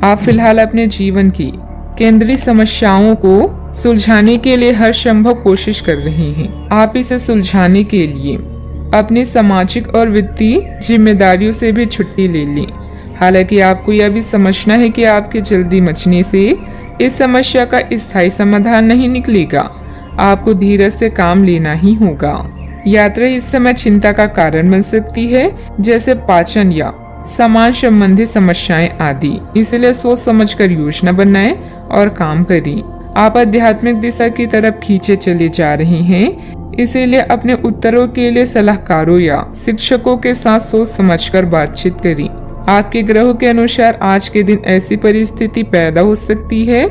आप फिलहाल अपने जीवन की केंद्रीय समस्याओं को सुलझाने के लिए हर संभव कोशिश कर रहे हैं। आप इसे सुलझाने के लिए अपनी सामाजिक और वित्तीय जिम्मेदारियों से भी छुट्टी ले लें। हालांकि आपको यह भी समझना है कि आपके जल्दी मचने से इस समस्या का स्थायी समाधान नहीं निकलेगा। आपको धीरज से काम लेना ही होगा। यात्रा इस समय चिंता का कारण बन सकती है, जैसे पाचन या सामान संबंधी समस्याएं आदि। इसलिए सोच समझकर योजना बनाएं और काम करें। आप आध्यात्मिक दिशा की तरफ खींचे चले जा रहे हैं, इसीलिए अपने उत्तरों के लिए सलाहकारों या शिक्षकों के साथ सोच समझकर बातचीत करें। आपके ग्रहों के अनुसार आज के दिन ऐसी परिस्थिति पैदा हो सकती है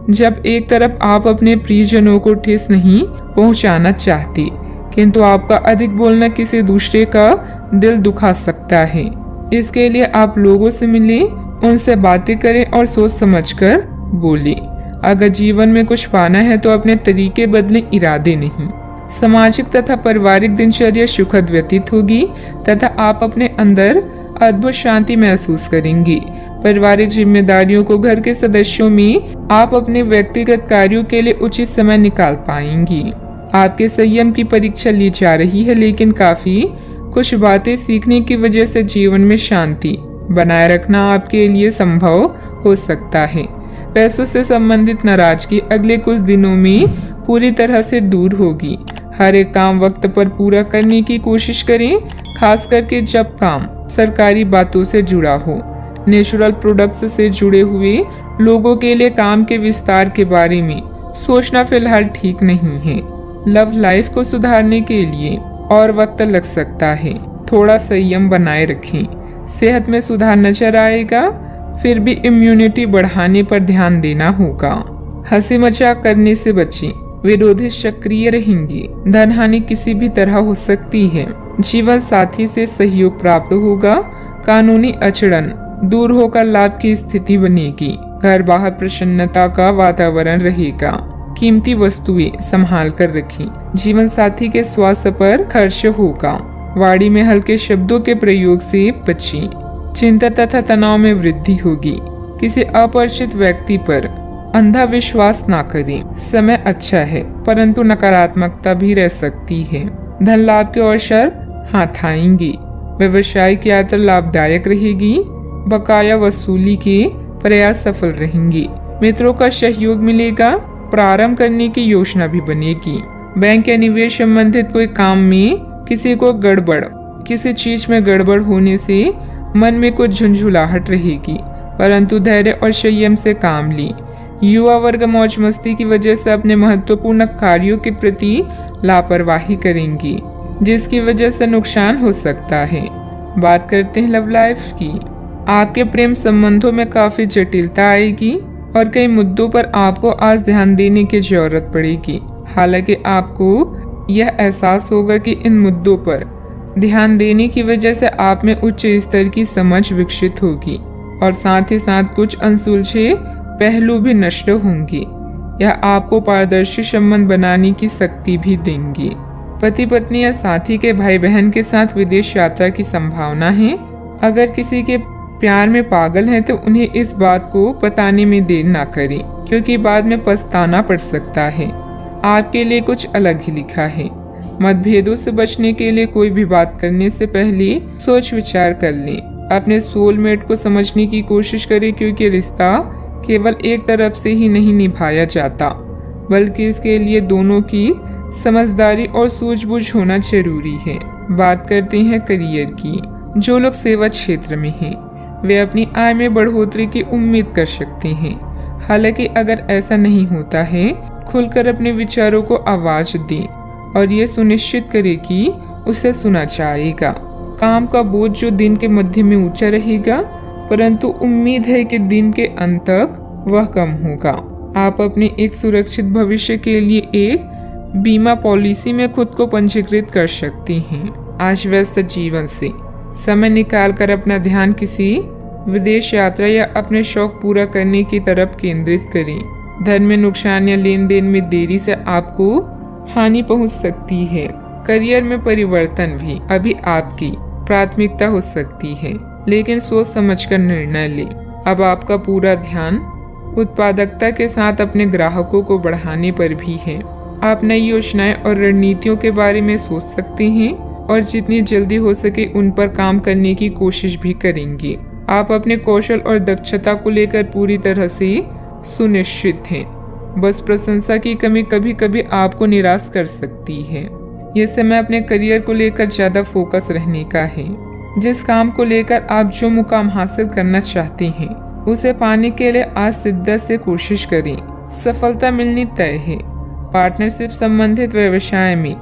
जब एक तरफ आप अपने प्रियजनों को ठेस नहीं पहुंचाना चाहते, किंतु आपका अधिक बोलना किसी दूसरे का दिल दुखा सकता है। इसके लिए आप लोगों से मिलें, उनसे बातें करें और सोच समझकर बोलें। अगर जीवन में कुछ पाना है तो अपने तरीके बदलें, इरादे नहीं। सामाजिक तथा पारिवारिक दिनचर्या सुखद व्यतीत होगी तथा आप अपने अंदर अद्भुत शांति महसूस करेंगे। पारिवारिक जिम्मेदारियों को घर के सदस्यों में आप अपने व्यक्तिगत कार्यों के लिए उचित समय निकाल पाएंगी। आपके संयम की परीक्षा ली जा रही है, लेकिन काफी कुछ बातें सीखने की वजह से जीवन में शांति बनाए रखना आपके लिए संभव हो सकता है। पैसों से संबंधित नाराजगी अगले कुछ दिनों में पूरी तरह से दूर होगी। हर एक काम वक्त पर पूरा करने की कोशिश करें, खास करके जब काम सरकारी बातों से जुड़ा हो। नेचुरल प्रोडक्ट्स से जुड़े हुए लोगों के लिए काम के विस्तार के बारे में सोचना फिलहाल ठीक नहीं है। लव लाइफ को सुधारने के लिए और वक्त लग सकता है, थोड़ा संयम बनाए रखें। सेहत में सुधार नजर आएगा, फिर भी इम्यूनिटी बढ़ाने पर ध्यान देना होगा। हंसी मजाक करने से बचें, विरोधी सक्रिय रहेंगे। धन हानि किसी भी तरह हो सकती है। जीवन साथी से सहयोग प्राप्त होगा। कानूनी अड़चन दूर होकर लाभ की स्थिति बनेगी। घर बाहर प्रसन्नता का वातावरण रहेगा। कीमती वस्तुएं संभाल कर रखें। जीवन साथी के स्वास्थ्य पर खर्च होगा। वाणी में हल्के शब्दों के प्रयोग से बचें। चिंता तथा तनाव में वृद्धि होगी। किसी अपरिचित व्यक्ति पर अंधा विश्वास ना करें। समय अच्छा है, परंतु नकारात्मकता भी रह सकती है। धन लाभ के अवसर हाथ आएंगे। व्यवसायिक यात्रा लाभदायक रहेगी। बकाया वसूली के प्रयास सफल रहेंगे। मित्रों का सहयोग मिलेगा। प्रारंभ करने की योजना भी बनेगी। बैंक या निवेश संबंधित कोई काम में किसी चीज में गड़बड़ होने से मन में कुछ झुंझुलाहट रहेगी, परंतु धैर्य और संयम से काम लें। युवा वर्ग मौज मस्ती की वजह से अपने महत्वपूर्ण कार्यों के प्रति लापरवाही करेंगी, जिसकी वजह से नुकसान हो सकता है। बात करते हैं लव लाइफ की। आपके प्रेम संबंधों में काफी जटिलता आएगी और कई मुद्दों पर आपको आज ध्यान देने की जरूरत पड़ेगी। हालांकि आपको यह एहसास होगा कि इन मुद्दों पर ध्यान देने की वजह से आप में उच्च स्तर की समझ विकसित होगी और साथ ही साथ कुछ अनसुलझे पहलू भी नष्ट होंगे। यह आपको पारदर्शी संबंध बनाने की शक्ति भी देंगे। पति पत्नी या साथी के भाई बहन के साथ विदेश यात्रा की संभावना है। अगर किसी के प्यार में पागल हैं तो उन्हें इस बात को बताने में देर ना करें, क्योंकि बाद में पछताना पड़ सकता है। आपके लिए कुछ अलग ही लिखा है। मतभेदों से बचने के लिए कोई भी बात करने से पहले सोच विचार कर लें। अपने सोलमेट को समझने की कोशिश करें, क्योंकि रिश्ता केवल एक तरफ से ही नहीं निभाया जाता, बल्कि इसके लिए दोनों की समझदारी और सूझबूझ होना जरूरी है। बात करते हैं करियर की। जो लोग सेवा क्षेत्र में हैं, वे अपनी आय में बढ़ोतरी की उम्मीद कर सकते हैं। हालांकि अगर ऐसा नहीं होता है, खुलकर अपने विचारों को आवाज दें और ये सुनिश्चित करें कि उसे सुना जाएगा। काम का बोझ जो दिन के मध्य में ऊंचा रहेगा, परंतु उम्मीद है कि दिन के अंत तक वह कम होगा। आप अपने एक सुरक्षित भविष्य के लिए एक बीमा पॉलिसी में खुद को पंजीकृत कर सकते हैं। आज व्यस्त जीवन से समय निकालकर अपना ध्यान किसी विदेश यात्रा या अपने शौक पूरा करने की तरफ केंद्रित करें। धन में नुकसान या लेन देन में देरी से आपको हानि पहुंच सकती है। करियर में परिवर्तन भी अभी आपकी प्राथमिकता हो सकती है, लेकिन सोच समझकर निर्णय लें। अब आपका पूरा ध्यान उत्पादकता के साथ अपने ग्राहकों को बढ़ाने पर भी है। आप नई योजनाएं और रणनीतियों के बारे में सोच सकते हैं और जितनी जल्दी हो सके उन पर काम करने की कोशिश भी करेंगे। आप अपने कौशल और दक्षता को लेकर पूरी तरह से सुनिश्चित हैं। बस प्रशंसा की कमी कभी कभी आपको निराश कर सकती है। ये समय अपने करियर को लेकर ज्यादा फोकस रहने का है। जिस काम को लेकर आप जो मुकाम हासिल करना चाहते हैं उसे पाने के लिए आज शिद्दत से कोशिश करें। सफलता मिलनी तय है। पार्टनरशिप संबंधित व्यवसाय में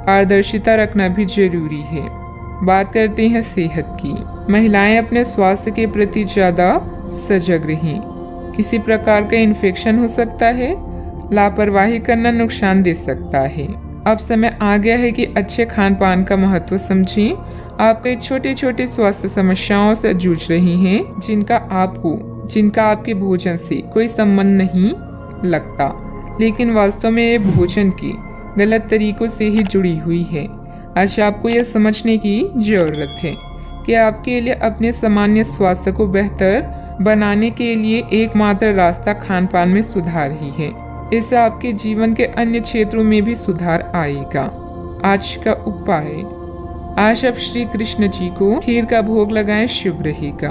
पारदर्शिता रखना भी जरूरी है। बात करते हैं सेहत की। महिलाएं अपने स्वास्थ्य के प्रति ज्यादा सजग रहें। किसी प्रकार का इन्फेक्शन हो सकता है। लापरवाही करना नुकसान दे सकता है। अब समय आ गया है कि अच्छे खान पान का महत्व समझें। आप कई छोटी छोटी स्वास्थ्य समस्याओं से जूझ रही हैं जिनका आपके भोजन से कोई संबंध नहीं लगता, लेकिन वास्तव में ये भोजन के गलत तरीकों से ही जुड़ी हुई है। आज आपको यह समझने की जरूरत है कि आपके लिए अपने सामान्य स्वास्थ्य को बेहतर बनाने के लिए एकमात्र रास्ता खान पान में सुधार ही है। इससे आपके जीवन के अन्य क्षेत्रों में भी सुधार आएगा। आज का उपाय, आज आप श्री कृष्ण जी को खीर का भोग लगाएं, शुभ रहेगा।